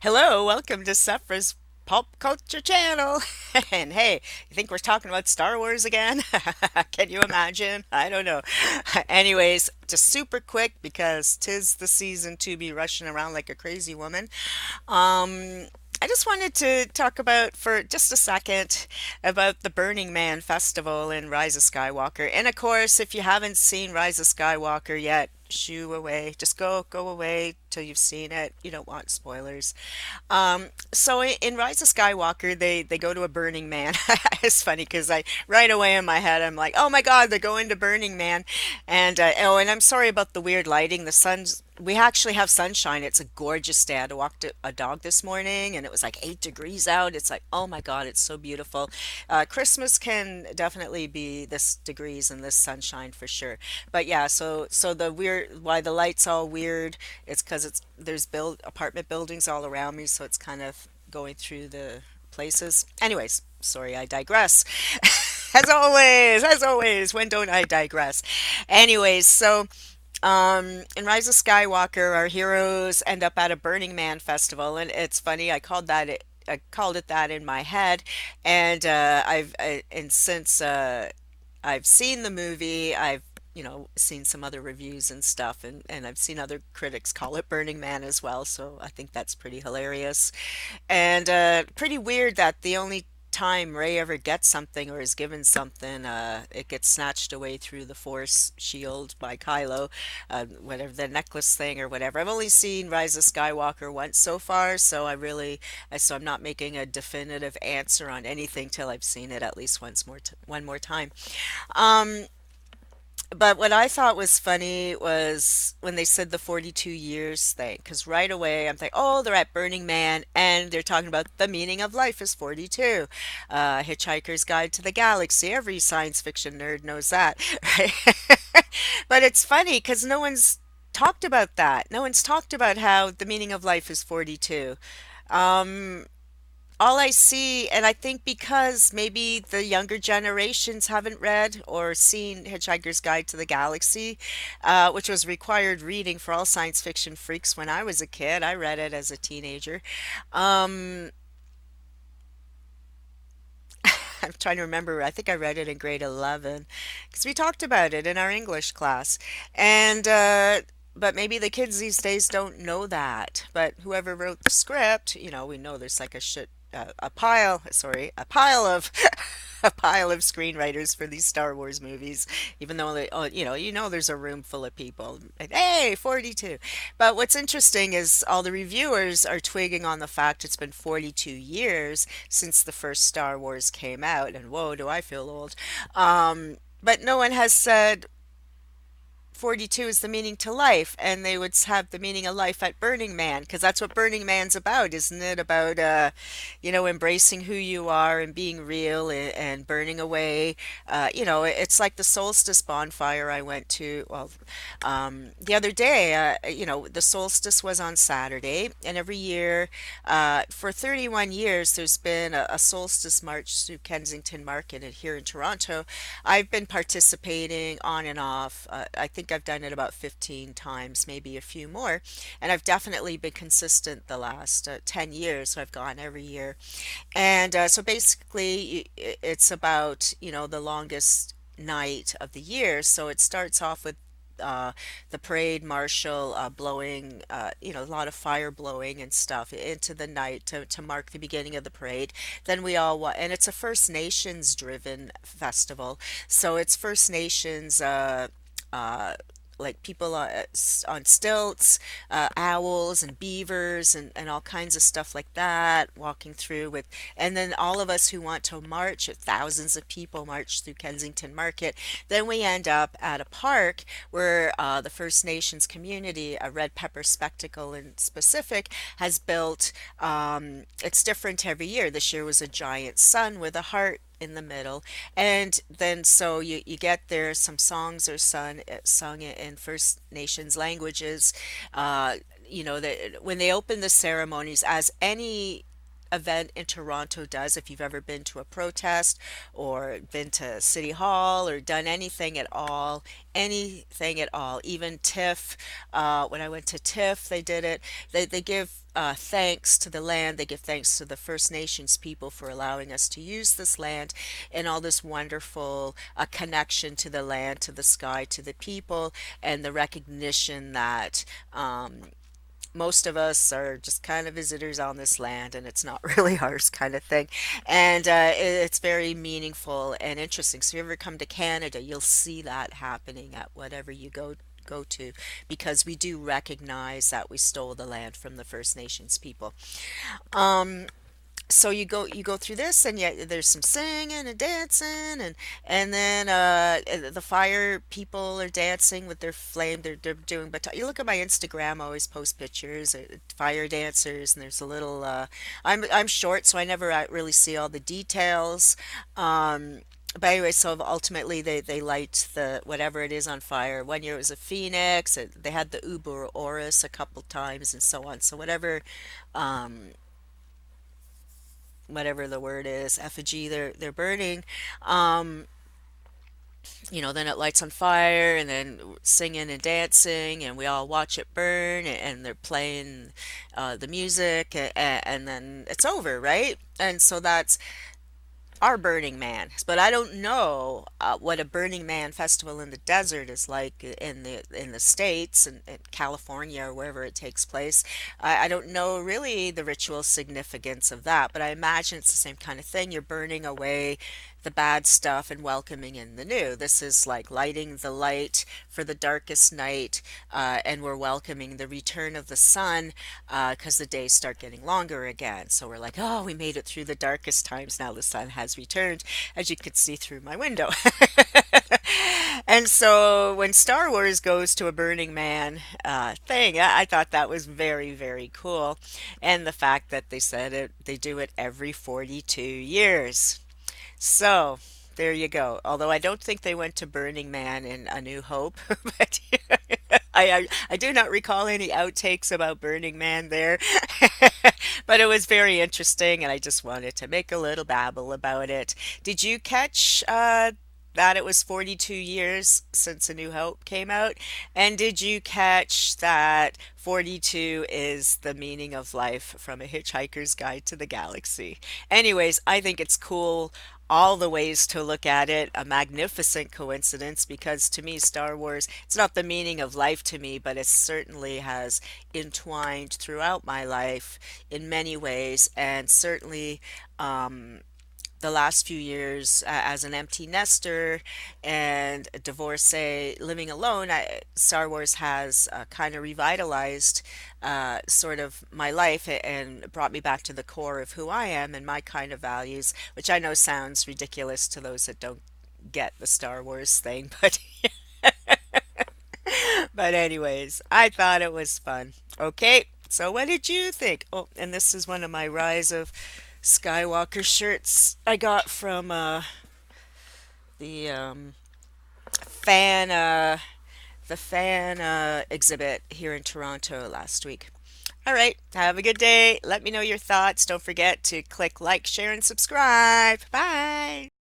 Hello, welcome to Sufra's Pulp Culture Channel. And hey, you think we're talking about Star Wars again? Can you imagine? I don't know. Anyways, just super quick because 'tis the season to be rushing around like a crazy woman. Um, I just wanted to talk about for just a second about the Burning Man Festival in Rise of Skywalker. And of course, if you haven't seen Rise of Skywalker yet, shoo away. Just go away till you've seen it. You don't want spoilers. So in Rise of Skywalker, they go to a Burning Man. It's funny because I right away in my head I'm like, oh my God, they're going to Burning Man, and and I'm sorry about the weird lighting. The sun's we actually have sunshine. It's a gorgeous day. I had to walk a dog this morning, and it was like 8 degrees out. It's like, oh my God, it's so beautiful. Christmas can definitely be this degrees and this sunshine for sure. But yeah, so the weird why the lights all weird. It's because there's build apartment buildings all around me, so it's kind of going through the places. Anyways, sorry, I digress. As always, when don't I digress? Anyways, so in Rise of Skywalker, our heroes end up at a Burning Man festival, and it's funny. I called it that in my head, and and since I've seen the movie. I've seen some other reviews and stuff, and I've seen other critics call it Burning Man as well. So I think that's pretty hilarious and pretty weird that the only time Ray ever gets something or is given something, it gets snatched away through the Force shield by Kylo, whatever the necklace thing or whatever. I've only seen Rise of Skywalker once so far, so I'm not making a definitive answer on anything till I've seen it at least one more time. Um, but what I thought was funny was when they said the 42 years thing, because right away I'm thinking, oh, they're at Burning Man and they're talking about the meaning of life is 42. Hitchhiker's Guide to the Galaxy. Every science fiction nerd knows that, right? But it's funny because no one's talked about that. No one's talked about how the meaning of life is 42. Um, all I see, and I think because maybe the younger generations haven't read or seen Hitchhiker's Guide to the Galaxy, which was required reading for all science fiction freaks when I was a kid. I read it as a teenager. Um, I'm trying to remember. I think I read it in grade 11 because we talked about it in our English class. And but maybe the kids these days don't know that. But whoever wrote the script, we know there's like a pile of a pile of screenwriters for these Star Wars movies, even though there's a room full of people. And, hey, 42. But what's interesting is all the reviewers are twigging on the fact it's been 42 years since the first Star Wars came out, and whoa, do I feel old. But no one has said 42 is the meaning to life, and they would have the meaning of life at Burning Man, because that's what Burning Man's about, isn't it? About embracing who you are and being real and burning away. It's like the solstice bonfire I went to, well, the other day. The solstice was on Saturday, and every year, for 31 years, there's been a solstice march through Kensington Market here in Toronto. I've been participating on and off. I think I've done it about 15 times, maybe a few more. And I've definitely been consistent the last 10 years. So I've gone every year. And so basically, it's about, the longest night of the year. So it starts off with the parade marshal blowing, a lot of fire blowing and stuff into the night to mark the beginning of the parade. Then and it's a First Nations driven festival. So it's First Nations, uh, like people on stilts, owls and beavers and all kinds of stuff like that, walking through with, and then all of us who want to march, thousands of people march through Kensington Market. Then we end up at a park where the First Nations community, a Red Pepper Spectacle in specific, has built. It's different every year. This year was a giant sun with a heart in the middle. And then so you get there, some songs are sung in First Nations languages. That when they open the ceremonies, as any event in Toronto does. If you've ever been to a protest or been to City Hall or done anything at all, even TIFF, when I went to TIFF, they did it. They give thanks to the land. They give thanks to the First Nations people for allowing us to use this land and all this wonderful connection to the land, to the sky, to the people, and the recognition that most of us are just kind of visitors on this land and it's not really ours kind of thing. And it's very meaningful and interesting. So if you ever come to Canada, you'll see that happening at whatever you go to because we do recognize that we stole the land from the First Nations people. Um, so you go through this and yeah, there's some singing and dancing and then the fire people are dancing with their flame. They're doing, but you look at my Instagram, I always post pictures fire dancers, and there's a little I'm short so I never really see all the details. But anyway, so ultimately they light the whatever it is on fire. One year it was a phoenix. They had the Uber Oris a couple times and so on. So um, whatever the word is, effigy they're burning, um, then it lights on fire and then singing and dancing and we all watch it burn and they're playing the music and then it's over, right? And so that's our Burning Man. But I don't know what a Burning Man festival in the desert is like in the States and in California or wherever it takes place. I don't know really the ritual significance of that, but I imagine it's the same kind of thing. You're burning away the bad stuff and welcoming in the new. This is like lighting the light for the darkest night, and we're welcoming the return of the sun because the days start getting longer again. So we're like, oh, we made it through the darkest times. Now the sun has returned, as you could see through my window. And so when Star Wars goes to a Burning Man thing, I thought that was very, very cool. And the fact that they said they do it every 42 years. So there you go. Although I don't think they went to Burning Man in A New Hope, but I do not recall any outtakes about Burning Man there. But it was very interesting, and I just wanted to make a little babble about it. Did you catch that it was 42 years since A New Hope came out? And did you catch that 42 is the meaning of life from A Hitchhiker's Guide to the Galaxy? Anyways, I think it's cool all the ways to look at it. A magnificent coincidence because to me, Star Wars, it's not the meaning of life to me, but it certainly has entwined throughout my life in many ways, and certainly. The last few years as an empty nester and a divorcee living alone, Star Wars has kind of revitalized sort of my life and brought me back to the core of who I am and my kind of values, which I know sounds ridiculous to those that don't get the Star Wars thing, but anyways, I thought it was fun. Okay, so what did you think? Oh, and this is one of my Rise of Skywalker shirts I got from the fan fan exhibit here in Toronto last week. All right, have a good day. Let me know your thoughts. Don't forget to click like, share, and subscribe. Bye.